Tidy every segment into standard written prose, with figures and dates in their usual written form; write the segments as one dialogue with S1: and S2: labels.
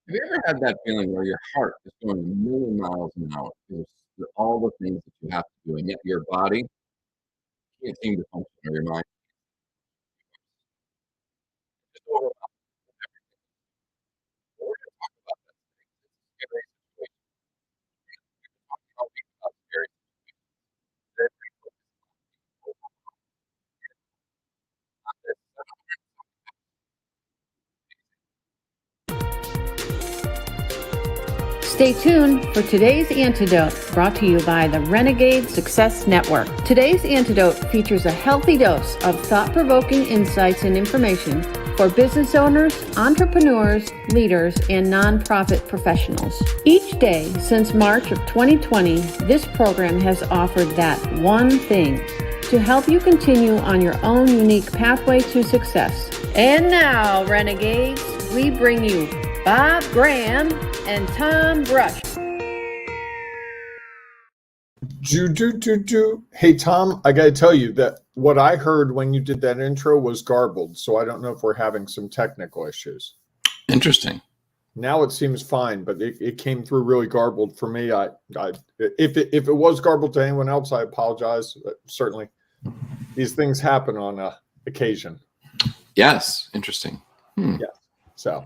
S1: Have you ever had that feeling where your heart is going a million miles an hour because of all the things that you have to do, and yet your body can't seem to function or your mind is overwhelmed? We're going to talk about that today. It's a scary situation. We're talking all week about scary situations. Today, we're going to focus on this.
S2: Stay tuned for today's Antidote, brought to you by the Renegade Success Network. Today's Antidote features a healthy dose of thought-provoking insights and information for business owners, entrepreneurs, leaders, and nonprofit professionals. Each day since March of 2020, this program has offered that one thing to help you continue on your own unique pathway to success. And now, Renegades, we bring you Bob Graham and Tom Brush.
S3: Hey, Tom, I got to tell you that what I heard when you did that intro was garbled, so I don't know if we're having some technical issues.
S1: Interesting.
S3: Now it seems fine, but it came through really garbled for me. If it was garbled to anyone else, I apologize. But certainly, these things happen on occasion.
S1: Yes. Interesting.
S3: Yeah. So.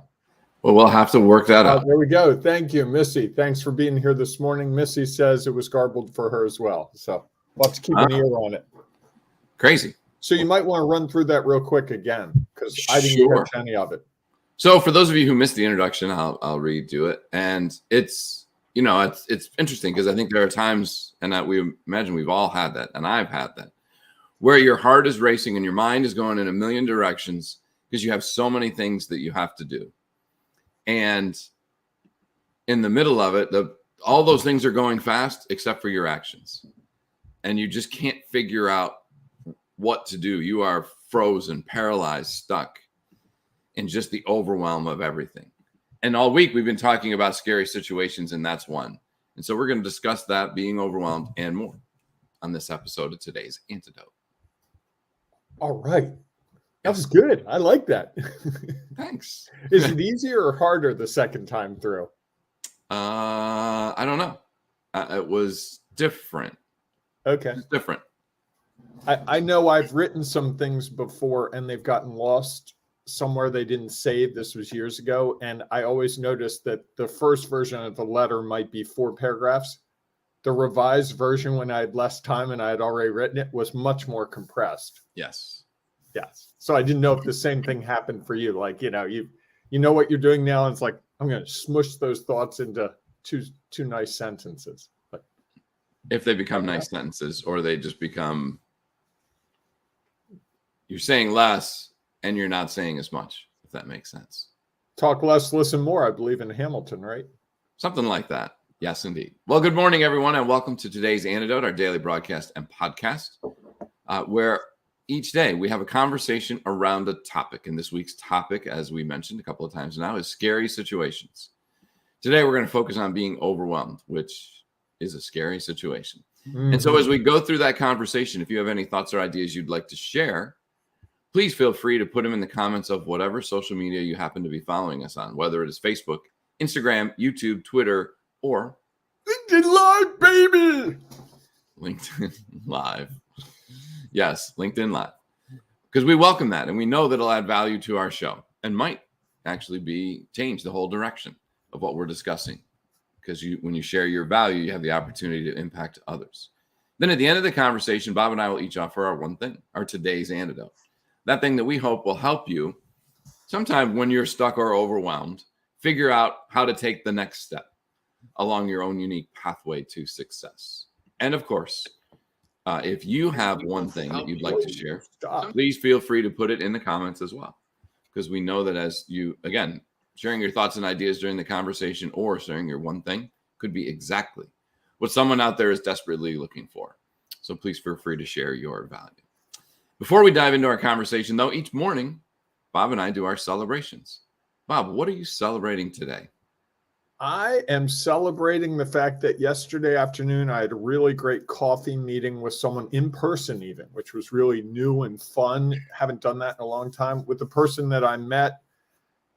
S1: Well, we'll have to work that out.
S3: There we go. Thank you, Missy. Thanks for being here this morning. Missy says it was garbled for her as well. So we'll have to keep an ear on it.
S1: Crazy.
S3: So you might want to run through that real quick again, because I didn't catch any of it.
S1: So for those of you who missed the introduction, I'll redo it. And it's interesting because I think there are times, and that we imagine we've all had that, and I've had that, where your heart is racing and your mind is going in a million directions because you have so many things that you have to do. And in the middle of it, all those things are going fast except for your actions. And you just can't figure out what to do. You are frozen, paralyzed, stuck in just the overwhelm of everything. And all week we've been talking about scary situations, and that's one. And so we're going to discuss that, being overwhelmed, and more on this episode of today's Antidote.
S3: All right. That was good. I like that.
S1: Thanks.
S3: Is it easier or harder the second time through?
S1: I don't know. It was different.
S3: Okay.
S1: It's different.
S3: I know I've written some things before and they've gotten lost somewhere they didn't save. This was years ago. And I always noticed that the first version of the letter might be 4 paragraphs. The revised version, when I had less time and I had already written it, was much more compressed.
S1: Yes.
S3: Yes. So I didn't know if the same thing happened for you. Like, you know what you're doing now. And it's like, I'm going to smush those thoughts into two nice sentences. But
S1: if they become nice sentences, or they just become, you're saying less and you're not saying as much, if that makes sense.
S3: Talk less, listen more, I believe in Hamilton, right?
S1: Something like that. Yes, indeed. Well, good morning, everyone, and welcome to today's Antidote, our daily broadcast and podcast, where each day we have a conversation around a topic. And this week's topic, as we mentioned a couple of times now, is scary situations. Today, we're going to focus on being overwhelmed, which is a scary situation. Mm-hmm. And so as we go through that conversation, if you have any thoughts or ideas you'd like to share, please feel free to put them in the comments of whatever social media you happen to be following us on, whether it is Facebook, Instagram, YouTube, Twitter, or
S3: LinkedIn Live, baby!
S1: LinkedIn Live. Yes, LinkedIn Live. Because we welcome that, and we know that it'll add value to our show and might actually change the whole direction of what we're discussing. Because when you share your value, you have the opportunity to impact others. Then at the end of the conversation, Bob and I will each offer our one thing, our today's antidote. That thing that we hope will help you sometime when you're stuck or overwhelmed, figure out how to take the next step along your own unique pathway to success. And of course, if you have one thing that you'd like to share, please feel free to put it in the comments as well. Because we know that as you, again, sharing your thoughts and ideas during the conversation or sharing your one thing could be exactly what someone out there is desperately looking for. So please feel free to share your value. Before we dive into our conversation, though, each morning, Bob and I do our celebrations. Bob, what are you celebrating today?
S3: I am celebrating the fact that yesterday afternoon I had a really great coffee meeting with someone in person even, which was really new and fun. Haven't done that in a long time, with the person that I met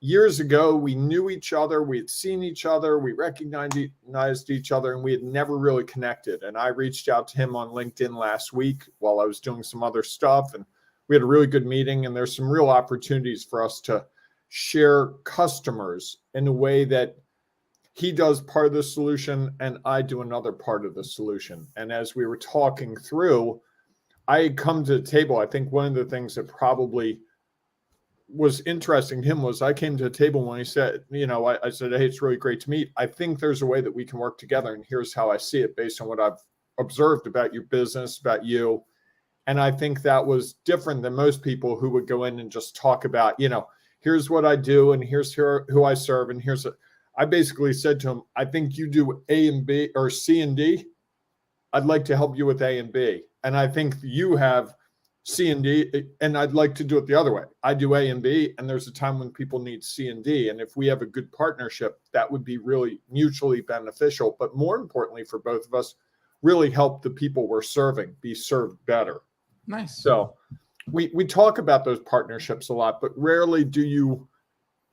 S3: years ago, we knew each other, we had seen each other, we recognized each other, and we had never really connected. And I reached out to him on LinkedIn last week while I was doing some other stuff, and we had a really good meeting. And there's some real opportunities for us to share customers in a way that he does part of the solution and I do another part of the solution. And as we were talking through, I had come to the table. I think one of the things that probably was interesting to him was I came to the table when he said, I said, hey, it's really great to meet. I think there's a way that we can work together. And here's how I see it based on what I've observed about your business, about you. And I think that was different than most people who would go in and just talk about, here's what I do and here's who I serve. And I basically said to him, I think you do A and B or C and D. I'd like to help you with A and B. And I think you have C and D, and I'd like to do it the other way. I do A and B, and there's a time when people need C and D. And if we have a good partnership, that would be really mutually beneficial. But more importantly, for both of us, really help the people we're serving be served better.
S1: Nice.
S3: So we talk about those partnerships a lot, but rarely do you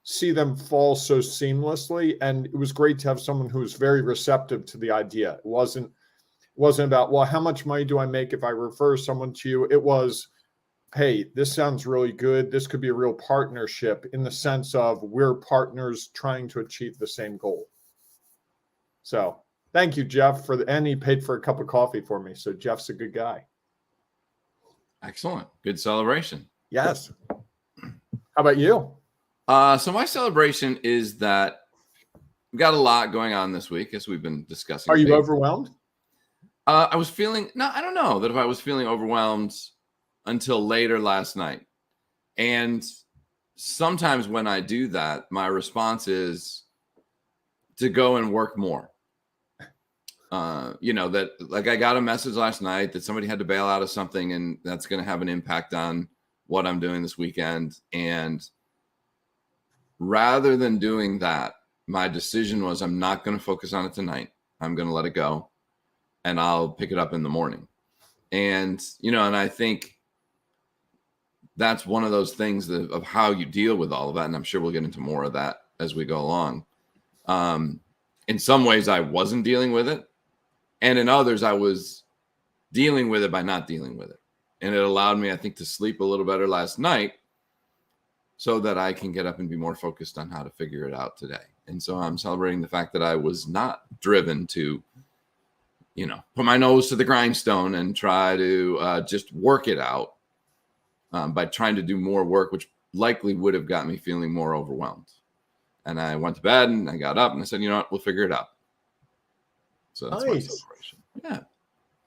S3: see them fall so seamlessly. And it was great to have someone who was very receptive to the idea. It wasn't about, well, how much money do I make if I refer someone to you? It was, hey, this sounds really good. This could be a real partnership in the sense of we're partners trying to achieve the same goal. So thank you, Jeff, and he paid for a cup of coffee for me. So Jeff's a good guy.
S1: Excellent. Good celebration.
S3: Yes. How about you?
S1: So my celebration is that we've got a lot going on this week, as we've been discussing.
S3: Are you overwhelmed?
S1: I was feeling, I don't know that if I was feeling overwhelmed until later last night. And sometimes when I do that, my response is to go and work more. That like I got a message last night that somebody had to bail out of something, and that's going to have an impact on what I'm doing this weekend. And rather than doing that, my decision was I'm not going to focus on it tonight. I'm going to let it go, and I'll pick it up in the morning. And, and I think that's one of those things of how you deal with all of that. And I'm sure we'll get into more of that as we go along. In some ways I wasn't dealing with it. And in others, I was dealing with it by not dealing with it. And it allowed me, I think, to sleep a little better last night so that I can get up and be more focused on how to figure it out today. And so I'm celebrating the fact that I was not driven to, put my nose to the grindstone and try to just work it out by trying to do more work, which likely would have got me feeling more overwhelmed. And I went to bed and I got up and I said, you know what, we'll figure it out. So that's my celebration. Yeah.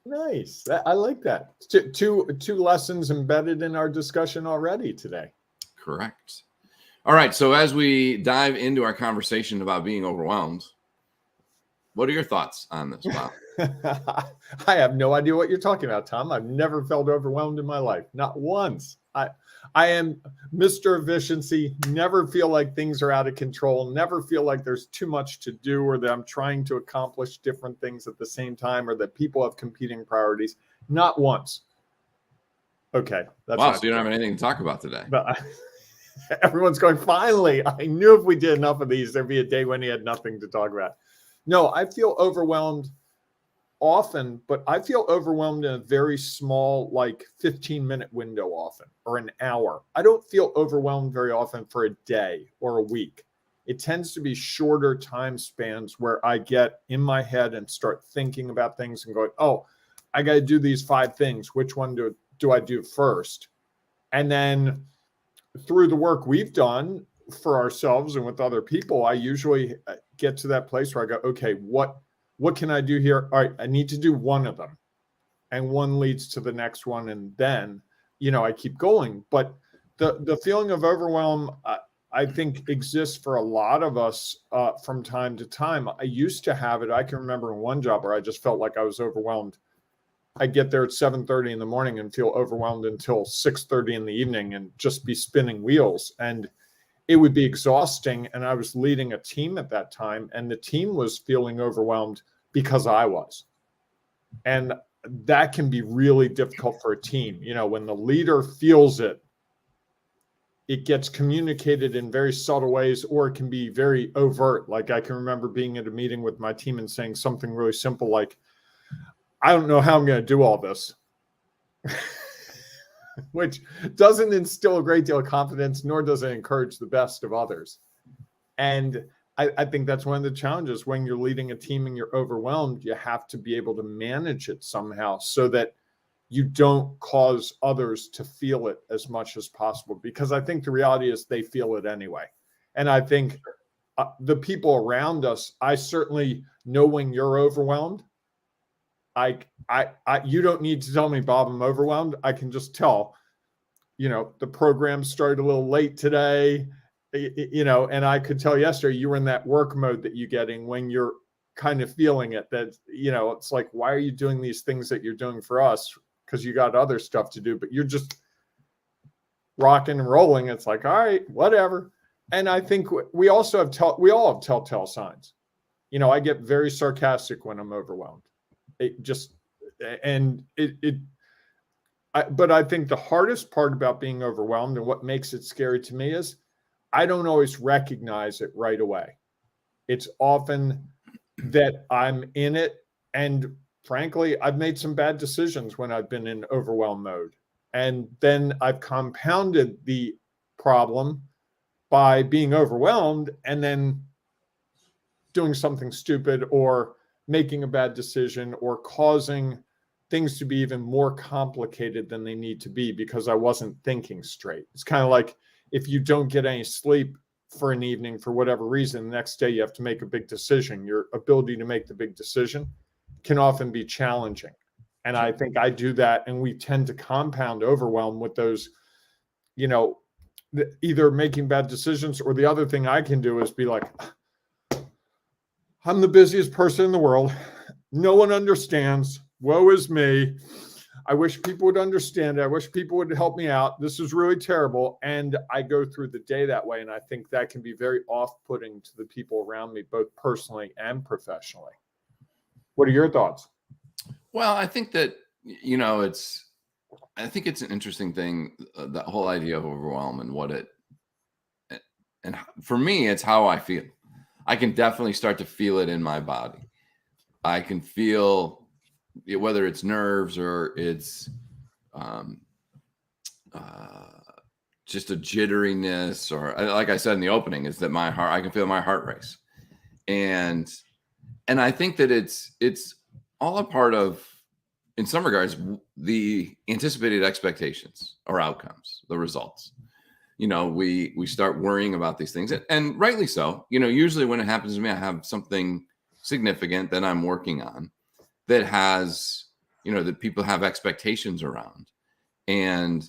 S3: Nice. I like that. Two lessons embedded in our discussion already today.
S1: Correct. All right. So as we dive into our conversation about being overwhelmed, what are your thoughts on this, Bob?
S3: I have no idea what you're talking about, Tom. I've never felt overwhelmed in my life. Not once. I am Mr. Efficiency, never feel like things are out of control, never feel like there's too much to do or that I'm trying to accomplish different things at the same time or that people have competing priorities. Not once. Okay.
S1: That's wow, so you don't have anything to talk about today.
S3: But everyone's going, finally, I knew if we did enough of these, there'd be a day when he had nothing to talk about. No, I feel overwhelmed often, but I feel overwhelmed in a very small, like 15-minute window often, or an hour. I don't feel overwhelmed very often for a day or a week. It tends to be shorter time spans where I get in my head and start thinking about things and going, oh, I got to do these 5 things. Which one do I do first? And then through the work we've done for ourselves and with other people, I usually get to that place where I go, okay, what can I do here? All right, I need to do one of them. And one leads to the next one. And then, I keep going. But the feeling of overwhelm, I think exists for a lot of us from time to time. I used to have it. I can remember in one job where I just felt like I was overwhelmed. I'd get there at 7:30 in the morning and feel overwhelmed until 6:30 in the evening and just be spinning wheels. And it would be exhausting. And I was leading a team at that time, and the team was feeling overwhelmed because I was. And that can be really difficult for a team. When the leader feels it, it gets communicated in very subtle ways, or it can be very overt. Like I can remember being at a meeting with my team and saying something really simple like, I don't know how I'm going to do all this, which doesn't instill a great deal of confidence, nor does it encourage the best of others. And I think that's one of the challenges when you're leading a team and you're overwhelmed. You have to be able to manage it somehow so that you don't cause others to feel it as much as possible, because I think the reality is they feel it anyway. And I think the people around us, I certainly know when you're overwhelmed. You don't need to tell me, Bob, I'm overwhelmed. I can just tell, the program started a little late today, and I could tell yesterday you were in that work mode that you're getting when you're kind of feeling it, that, it's like, why are you doing these things that you're doing for us? Because you got other stuff to do, but you're just rocking and rolling. It's like, all right, whatever. And I think we all have telltale signs. I get very sarcastic when I'm overwhelmed. But I think the hardest part about being overwhelmed and what makes it scary to me is I don't always recognize it right away. It's often that I'm in it, and frankly, I've made some bad decisions when I've been in overwhelm mode. And then I've compounded the problem by being overwhelmed and then doing something stupid or making a bad decision or causing things to be even more complicated than they need to be because I wasn't thinking straight. It's kind of like if you don't get any sleep for an evening for whatever reason, the next day you have to make a big decision. Your ability to make the big decision can often be challenging. And I think I do that, and we tend to compound overwhelm with those, either making bad decisions, or the other thing I can do is be like, I'm the busiest person in the world. No one understands. Woe is me. I wish people would understand it. I wish people would help me out. This is really terrible. And I go through the day that way. And I think that can be very off-putting to the people around me, both personally and professionally. What are your thoughts?
S1: Well, I think that, I think it's an interesting thing, that whole idea of overwhelm and and for me, it's how I feel. I can definitely start to feel it in my body. I can feel whether it's nerves or it's just a jitteriness, or like I said in the opening, is that I can feel my heart race. And I think that it's all a part of, in some regards, the anticipated expectations or outcomes, the results. We start worrying about these things, and rightly so. Usually when it happens to me, I have something significant that I'm working on that has, that people have expectations around. And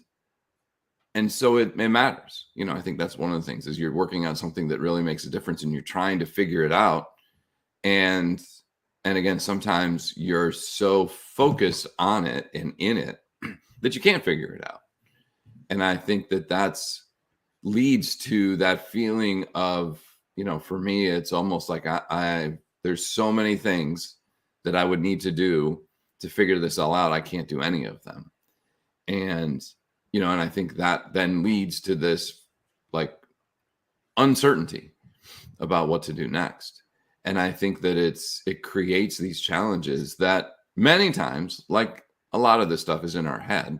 S1: so it matters. I think that's one of the things, is you're working on something that really makes a difference and you're trying to figure it out. And again, sometimes you're so focused on it and in it that you can't figure it out. And I think that leads to that feeling of, for me, it's almost like there's so many things that I would need to do to figure this all out. I can't do any of them. And, and I think that then leads to this like uncertainty about what to do next. And I think that it creates these challenges that many times, like a lot of this stuff, is in our head.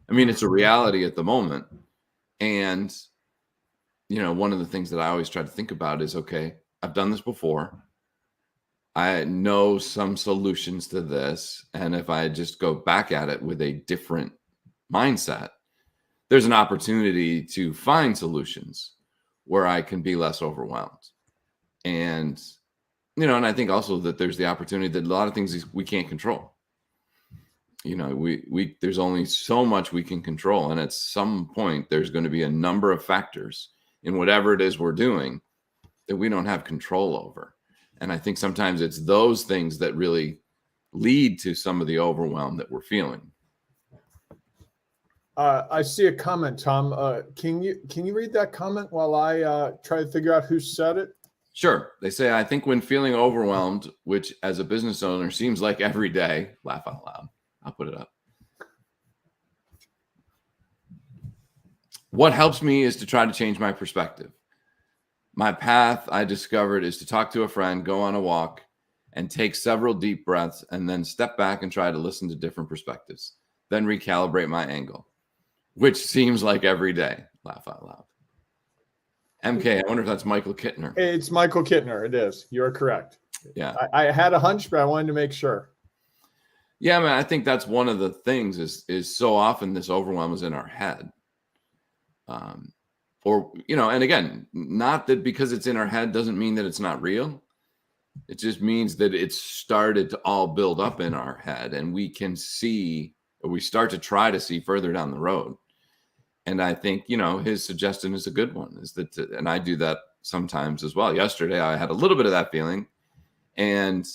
S1: I mean, it's a reality at the moment. And, one of the things that I always try to think about is, okay, I've done this before. I know some solutions to this. And if I just go back at it with a different mindset, there's an opportunity to find solutions where I can be less overwhelmed. And, and I think also that there's the opportunity that a lot of things we can't control. There's only so much we can control. And at some point, there's going to be a number of factors in whatever it is we're doing that we don't have control over. And I think sometimes it's those things that really lead to some of the overwhelm that we're feeling.
S3: I see a comment, Tom. Can you read that comment while I try to figure out who said it?
S1: Sure. They say, I think when feeling overwhelmed, which as a business owner seems like every day, laugh out loud. I'll put it up. What helps me is to try to change my perspective. My path, I discovered, is to talk to a friend, go on a walk, and take several deep breaths, and then step back and try to listen to different perspectives. Then recalibrate my angle, which seems like every day. Laugh out loud. MK, I wonder if that's Michael Kittner.
S3: It's Michael Kittner. It is. You're correct.
S1: Yeah.
S3: I had a hunch, but I wanted to make sure.
S1: Yeah, man, I think that's one of the things is so often this overwhelm is in our head. Or, and again, not that because it's in our head doesn't mean that it's not real. It just means that it's started to all build up in our head, and we can see, or we start to try to see further down the road. And I think, his suggestion is a good one, is that, and I do that sometimes as well. Yesterday, I had a little bit of that feeling. And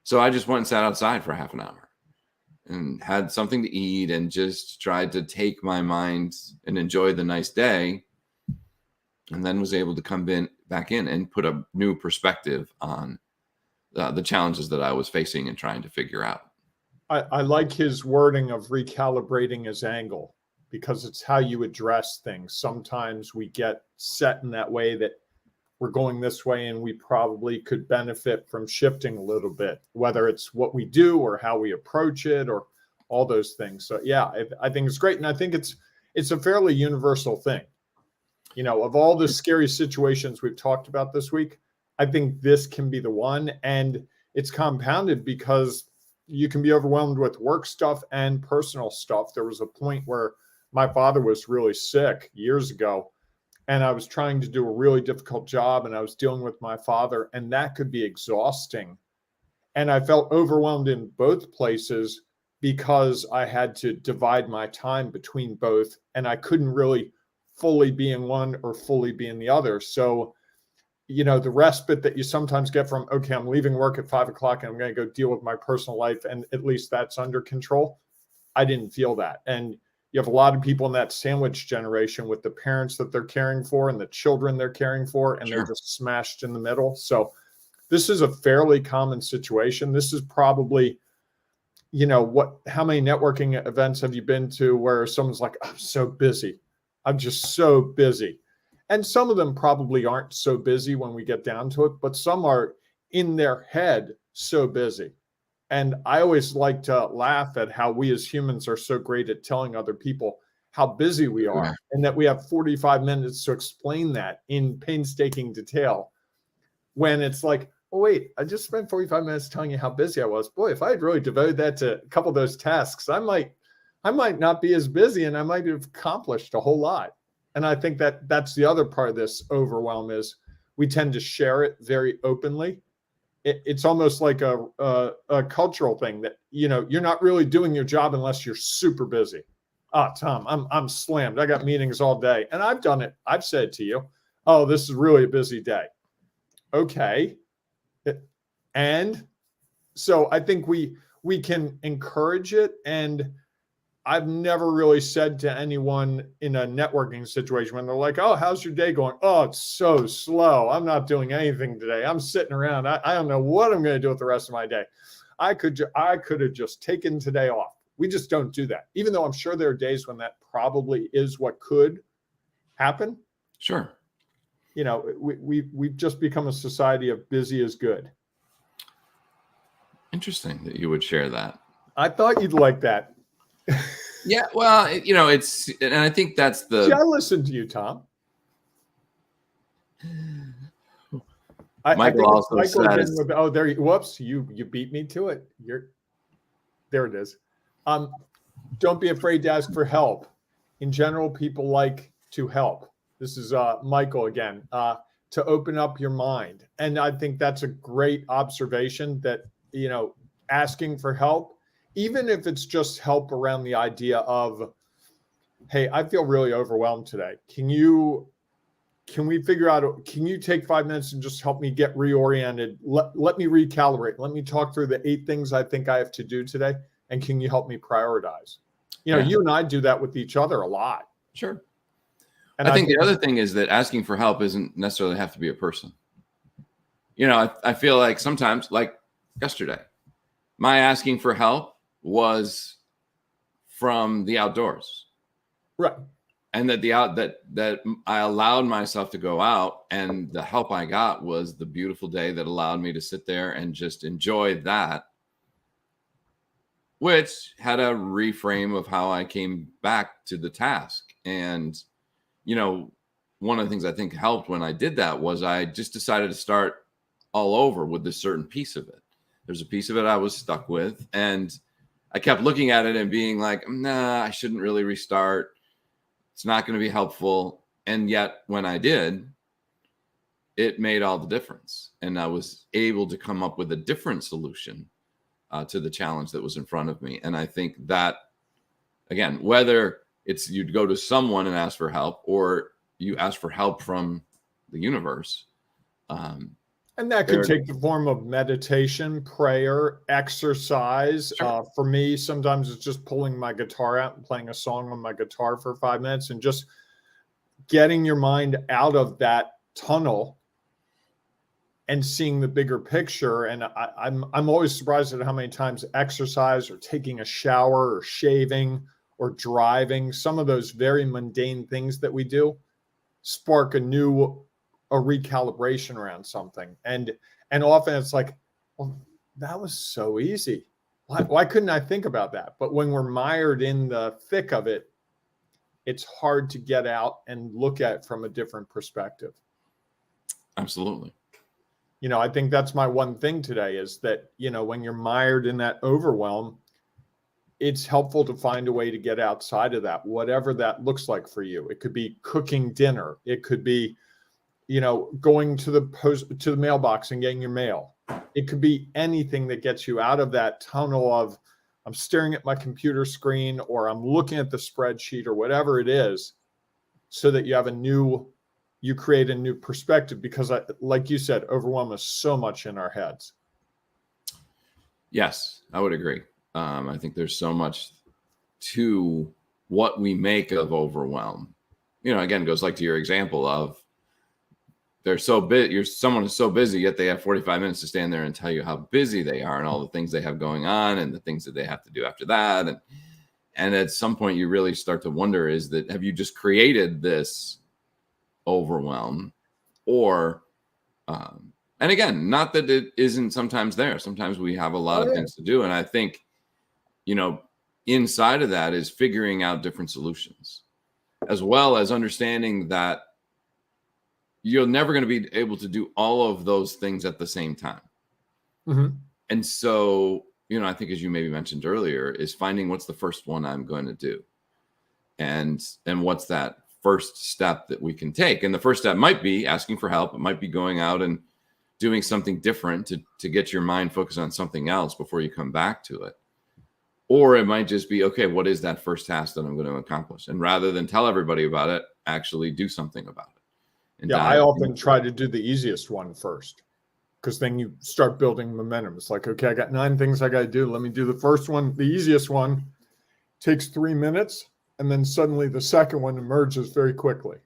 S1: so I just went and sat outside for half an hour and had something to eat and just tried to take my mind and enjoy the nice day. And then was able to come back in and put a new perspective on the challenges that I was facing and trying to figure out.
S3: I like his wording of recalibrating his angle, because it's how you address things. Sometimes we get set in that way that we're going this way and we probably could benefit from shifting a little bit, whether it's what we do or how we approach it or all those things. So yeah, I think it's great. And I think it's a fairly universal thing. Of all the scary situations we've talked about this week, I think this can be the one. And it's compounded because you can be overwhelmed with work stuff and personal stuff. There was a point where my father was really sick years ago, and I was trying to do a really difficult job, and I was dealing with my father, and that could be exhausting. And I felt overwhelmed in both places because I had to divide my time between both, and I couldn't really fully be in one or fully be in the other. So, the respite that you sometimes get from, okay, I'm leaving work at 5:00 and I'm going to go deal with my personal life, and at least that's under control. I didn't feel that. And you have a lot of people in that sandwich generation with the parents that they're caring for and the children they're caring for, and They're just smashed in the middle. So this is a fairly common situation. This is probably, how many networking events have you been to where someone's like, I'm so busy. I'm just so busy. And some of them probably aren't so busy when we get down to it, but some are in their head so busy. And I always like to laugh at how we as humans are so great at telling other people how busy we are, and that we have 45 minutes to explain that in painstaking detail, when it's like, oh, wait, I just spent 45 minutes telling you how busy I was. Boy, if I had really devoted that to a couple of those tasks, I might not be as busy, and I might have accomplished a whole lot. And I think that's the other part of this overwhelm, is we tend to share it very openly. It's almost like a cultural thing that, you're not really doing your job unless you're super busy. Tom, I'm slammed. I got meetings all day. And I've done it. I've said to you, oh, this is really a busy day. Okay. And so I think we can encourage it. And I've never really said to anyone in a networking situation when they're like, oh, how's your day going? Oh, it's so slow. I'm not doing anything today. I'm sitting around. I don't know what I'm going to do with the rest of my day. I could have just taken today off. We just don't do that, even though I'm sure there are days when that probably is what could happen.
S1: Sure.
S3: We've just become a society of busy is good.
S1: Interesting that you would share that.
S3: I thought you'd like that.
S1: Yeah, well, it's, and I think that's the.
S3: See, I listened to you, Tom.
S1: Michael also says,
S3: whoops, you beat me to it. There it is. Don't be afraid to ask for help. In general, people like to help. This is Michael again. To open up your mind, and I think that's a great observation. That asking for help, even if it's just help around the idea of, hey, I feel really overwhelmed today. Can we figure out, can you take 5 minutes and just help me get reoriented? Let me recalibrate. Let me talk through the 8 things I think I have to do today. And can you help me prioritize? You and I do that with each other a lot.
S1: Sure. And I think the other thing is that asking for help isn't necessarily have to be a person. I feel like sometimes, like yesterday, my asking for help was from the outdoors.
S3: Right.
S1: and that that I allowed myself to go out, and the help I got was the beautiful day that allowed me to sit there and just enjoy that, which had a reframe of how I came back to the task. And, you know, one of the things I think helped when I did that was I just decided to start all over with this certain piece of it. There's a piece of it I was stuck with, and I kept looking at it and being like, nah, I shouldn't really restart. It's not going to be helpful. And yet when I did, it made all the difference. And I was able to come up with a different solution to the challenge that was in front of me. And I think that, again, whether it's you'd go to someone and ask for help, or you ask for help from the universe.
S3: And that could take the form of meditation, prayer, exercise.
S1: Sure.
S3: For me, sometimes it's just pulling my guitar out and playing a song on my guitar for 5 minutes and just getting your mind out of that tunnel and seeing the bigger picture. And I'm always surprised at how many times exercise or taking a shower or shaving or driving, some of those very mundane things that we do, spark a recalibration around something. And often it's like, well, that was so easy. Why couldn't I think about that? But when we're mired in the thick of it, it's hard to get out and look at it from a different perspective.
S1: Absolutely.
S3: You know, I think that's my one thing today is that, you know, when you're mired in that overwhelm, it's helpful to find a way to get outside of that, whatever that looks like for you. It could be cooking dinner. It could be, you know, going to the mailbox and getting your mail. It could be anything that gets you out of that tunnel of I'm staring at my computer screen or I'm looking at the spreadsheet or whatever it is, so that you have you create a new perspective, because like you said, overwhelm is so much in our heads.
S1: Yes, I would agree. I think there's so much to what we make of overwhelm. You know, again, goes like to your example of someone is so busy, yet they have 45 minutes to stand there and tell you how busy they are and all the things they have going on and the things that they have to do after that. And at some point you really start to wonder, have you just created this overwhelm? Or, and again, not that it isn't sometimes there. Sometimes we have a lot of things to do. And I think, you know, inside of that is figuring out different solutions, as well as understanding that you're never going to be able to do all of those things at the same time.
S3: Mm-hmm.
S1: And so, you know, I think as you maybe mentioned earlier, is finding what's the first one I'm going to do. And what's that first step that we can take. And the first step might be asking for help. It might be going out and doing something different to get your mind focused on something else before you come back to it. Or it might just be, okay, what is that first task that I'm going to accomplish? And rather than tell everybody about it, actually do something about it.
S3: Yeah, I often try to do the easiest one first, because then you start building momentum. It's like, okay, I got 9 things I got to do. Let me do the first one. The easiest one takes 3 minutes, and then suddenly the second one emerges very quickly.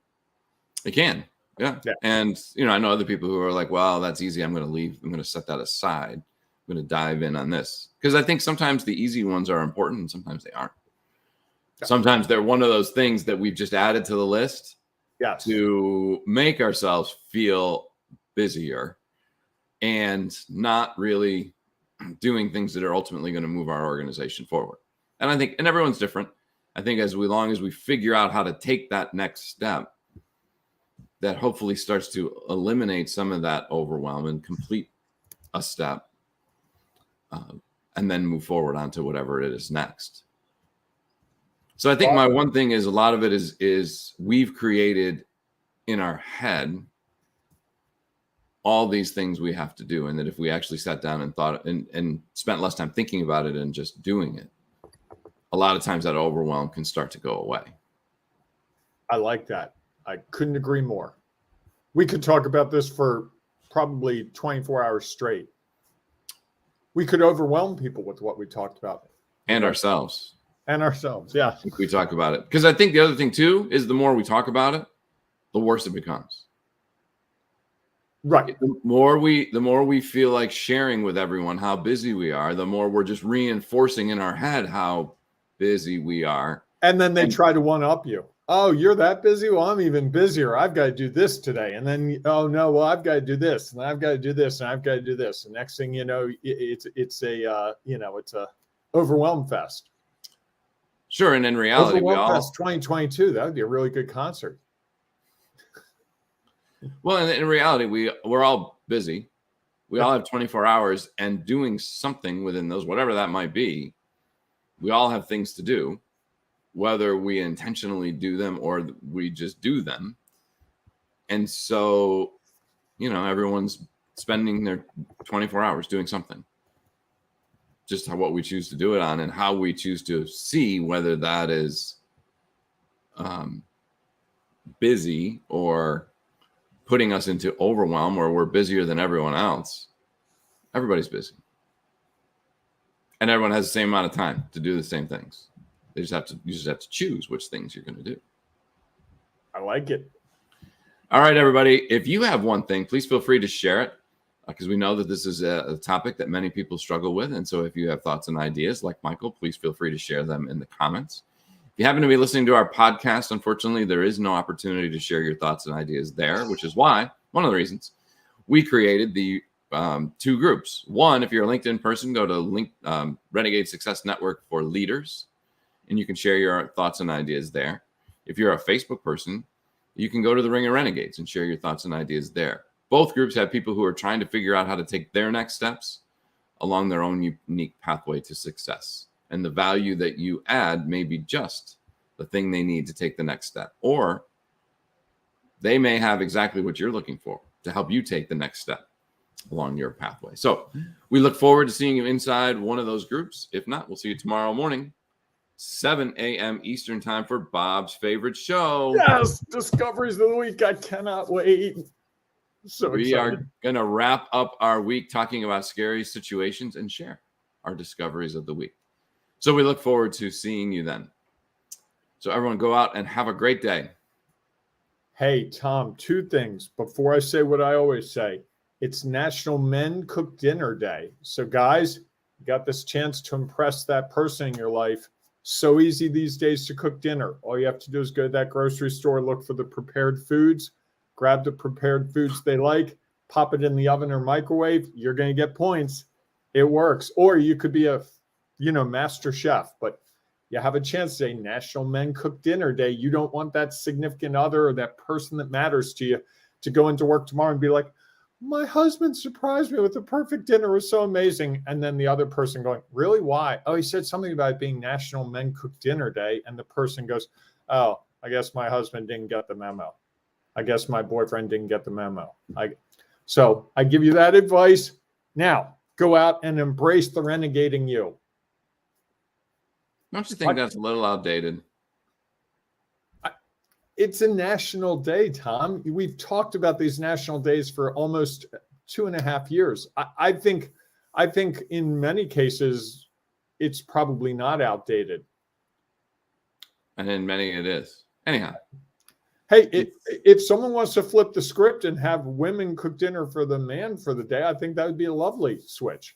S1: It can. Yeah. And, you know, I know other people who are like, well, that's easy. I'm going to leave. I'm going to set that aside. I'm going to dive in on this. Because I think sometimes the easy ones are important and sometimes they aren't. Yeah. Sometimes they're one of those things that we've just added to the list.
S3: Yes.
S1: To make ourselves feel busier and not really doing things that are ultimately going to move our organization forward. And I think, and everyone's different. I think long as we figure out how to take that next step, that hopefully starts to eliminate some of that overwhelm and complete a step, and then move forward onto whatever it is next. So I think my one thing is a lot of it is we've created in our head all these things we have to do. And that if we actually sat down and thought and spent less time thinking about it and just doing it, a lot of times that overwhelm can start to go away.
S3: I like that. I couldn't agree more. We could talk about this for probably 24 hours straight. We could overwhelm people with what we talked about.
S1: And ourselves.
S3: And ourselves, yeah.
S1: If we talk about it. Because I think the other thing too is the more we talk about it, the worse it becomes.
S3: Right.
S1: The more we feel like sharing with everyone how busy we are, the more we're just reinforcing in our head how busy we are.
S3: And then they try to one up you. Oh, you're that busy? Well, I'm even busier. I've got to do this today. And then, oh no, well, I've got to do this, and I've got to do this, and I've got to do this. And next thing you know, it's a overwhelm fest.
S1: Sure. And in reality,
S3: Overwhelm Fest 2022, that would be a really good concert.
S1: Well, in reality, we're all busy. We all have 24 hours, and doing something within those, whatever that might be, we all have things to do, whether we intentionally do them or we just do them. And so, everyone's spending their 24 hours doing something. Just what we choose to do it on and how we choose to see whether that is busy or putting us into overwhelm, or we're busier than everyone else. Everybody's busy. And everyone has the same amount of time to do the same things. You just have to choose which things you're going to do.
S3: I like it.
S1: All right, everybody. If you have one thing, please feel free to share it, because we know that this is a topic that many people struggle with. And so if you have thoughts and ideas like Michael, please feel free to share them in the comments. If you happen to be listening to our podcast, unfortunately, there is no opportunity to share your thoughts and ideas there, which is why, one of the reasons, we created the two groups. One, if you're a LinkedIn person, go to Renegade Success Network for Leaders, and you can share your thoughts and ideas there. If you're a Facebook person, you can go to the Ring of Renegades and share your thoughts and ideas there. Both groups have people who are trying to figure out how to take their next steps along their own unique pathway to success. And the value that you add may be just the thing they need to take the next step. Or they may have exactly what you're looking for to help you take the next step along your pathway. So we look forward to seeing you inside one of those groups. If not, we'll see you tomorrow morning, 7 a.m. Eastern time, for Bob's favorite show.
S3: Yes, Discoveries of the Week. I cannot wait. So
S1: we
S3: excited.
S1: are going to wrap up our week talking about scary situations and share our discoveries of the week. So we look forward to seeing you then. So everyone, go out and have a great day.
S3: Hey, Tom, two things before I say what I always say. It's National Men Cook Dinner Day. So guys, you got this chance to impress that person in your life. So easy these days to cook dinner. All you have to do is go to that grocery store, look for the prepared foods, grab the prepared foods they like, pop it in the oven or microwave. You're going to get points. It works. Or you could be a, master chef, but you have a chance today, National Men Cook Dinner Day. You don't want that significant other or that person that matters to you to go into work tomorrow and be like, my husband surprised me with the perfect dinner. It was so amazing. And then the other person going, really? Why? Oh, he said something about it being National Men Cook Dinner Day. And the person goes, oh, I guess my husband didn't get the memo. I guess my boyfriend didn't get the memo. So I give you that advice. Now, go out and embrace the renegading you.
S1: Don't you think that's a little outdated?
S3: It's a national day, Tom. We've talked about these national days for almost 2.5 years. I think in many cases, it's probably not outdated.
S1: And in many it is. Anyhow.
S3: Hey, if someone wants to flip the script and have women cook dinner for the man for the day, I think that would be a lovely switch.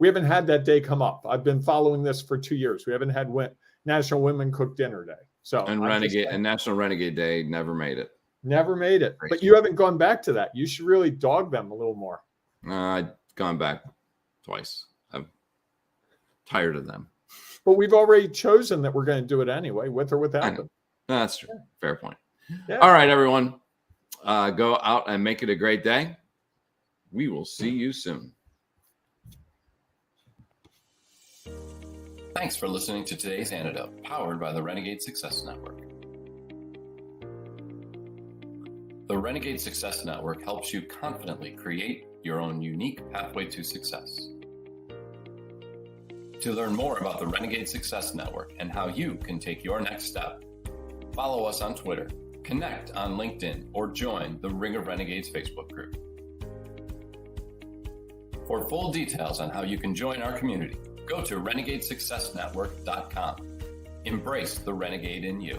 S3: We haven't had that day come up. I've been following this for 2 years. We haven't had National Women Cook Dinner Day. So
S1: and National Renegade Day never made it.
S3: Never made it. But you haven't gone back to that. You should really dog them a little more.
S1: I've gone back twice. I'm tired of them.
S3: But we've already chosen that we're going to do it anyway, with or without them.
S1: That's true. Fair point.
S3: Yeah.
S1: All right, everyone. Go out and make it a great day. We will see you soon. Thanks for listening to today's Antidote, powered by the Renegade Success Network. The Renegade Success Network helps you confidently create your own unique pathway to success. To learn more about the Renegade Success Network and how you can take your next step, follow us on Twitter, connect on LinkedIn, or join the Ring of Renegades Facebook group. For full details on how you can join our community, go to renegadesuccessnetwork.com. Embrace the renegade in you.